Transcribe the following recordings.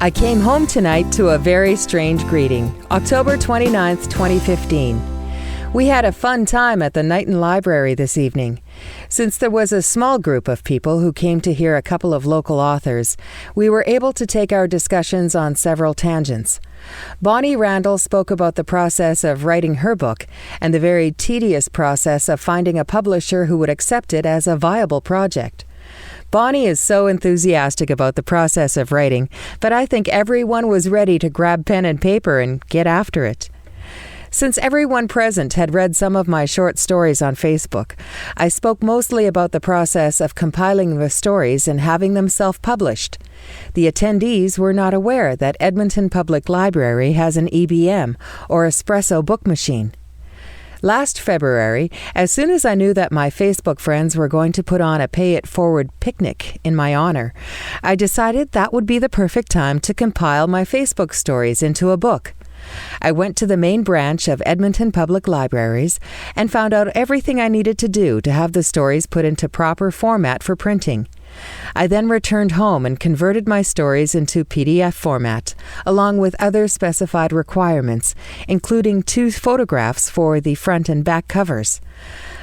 I came home tonight to a very strange greeting. October 29th, 2015. We had a fun time at the Knighton Library this evening. Since there was a small group of people who came to hear a couple of local authors, we were able to take our discussions on several tangents. Bonnie Randall spoke about the process of writing her book and the very tedious process of finding a publisher who would accept it as a viable project. Bonnie is so enthusiastic about the process of writing, but I think everyone was ready to grab pen and paper and get after it. Since everyone present had read some of my short stories on Facebook, I spoke mostly about the process of compiling the stories and having them self-published. The attendees were not aware that Edmonton Public Library has an EBM, or espresso book machine. Last February, as soon as I knew that my Facebook friends were going to put on a pay-it-forward picnic in my honor, I decided that would be the perfect time to compile my Facebook stories into a book. I went to the main branch of Edmonton Public Libraries and found out everything I needed to do to have the stories put into proper format for printing. I then returned home and converted my stories into PDF format, along with other specified requirements, including 2 photographs for the front and back covers.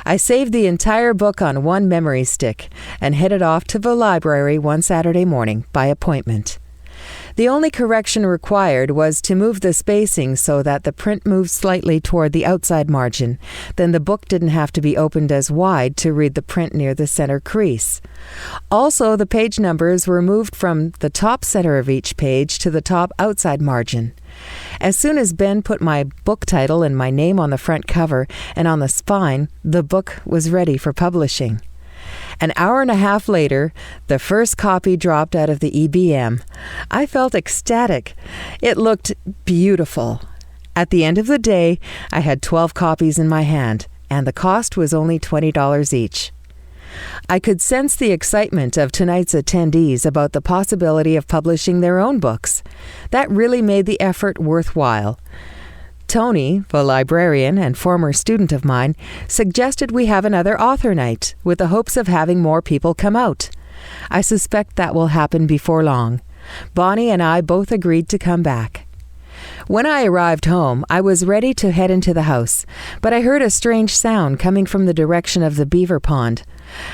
I saved the entire book on one memory stick and headed off to the library one Saturday morning by appointment. The only correction required was to move the spacing so that the print moved slightly toward the outside margin. Then the book didn't have to be opened as wide to read the print near the center crease. Also, the page numbers were moved from the top center of each page to the top outside margin. As soon as Ben put my book title and my name on the front cover and on the spine, the book was ready for publishing. An hour and a half later, the first copy dropped out of the EBM. I felt ecstatic. It looked beautiful. At the end of the day, I had 12 copies in my hand, and the cost was only $20 each. I could sense the excitement of tonight's attendees about the possibility of publishing their own books. That really made the effort worthwhile. Tony, the librarian and former student of mine, suggested we have another author night with the hopes of having more people come out. I suspect that will happen before long. Bonnie and I both agreed to come back. When I arrived home, I was ready to head into the house, but I heard a strange sound coming from the direction of the beaver pond.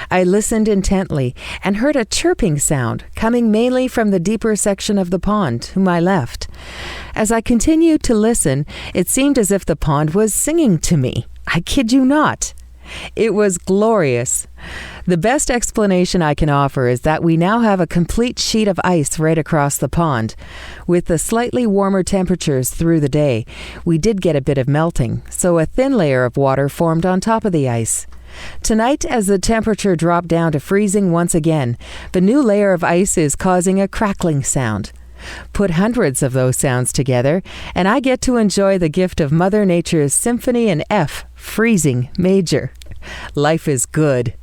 I listened intently and heard a chirping sound coming mainly from the deeper section of the pond, whom I left. As I continued to listen, it seemed as if the pond was singing to me. I kid you not. It was glorious. The best explanation I can offer is that we now have a complete sheet of ice right across the pond. With the slightly warmer temperatures through the day, we did get a bit of melting, so a thin layer of water formed on top of the ice. Tonight, as the temperature dropped down to freezing once again, the new layer of ice is causing a crackling sound. Put hundreds of those sounds together, and I get to enjoy the gift of Mother Nature's Symphony in F, freezing major. Life is good.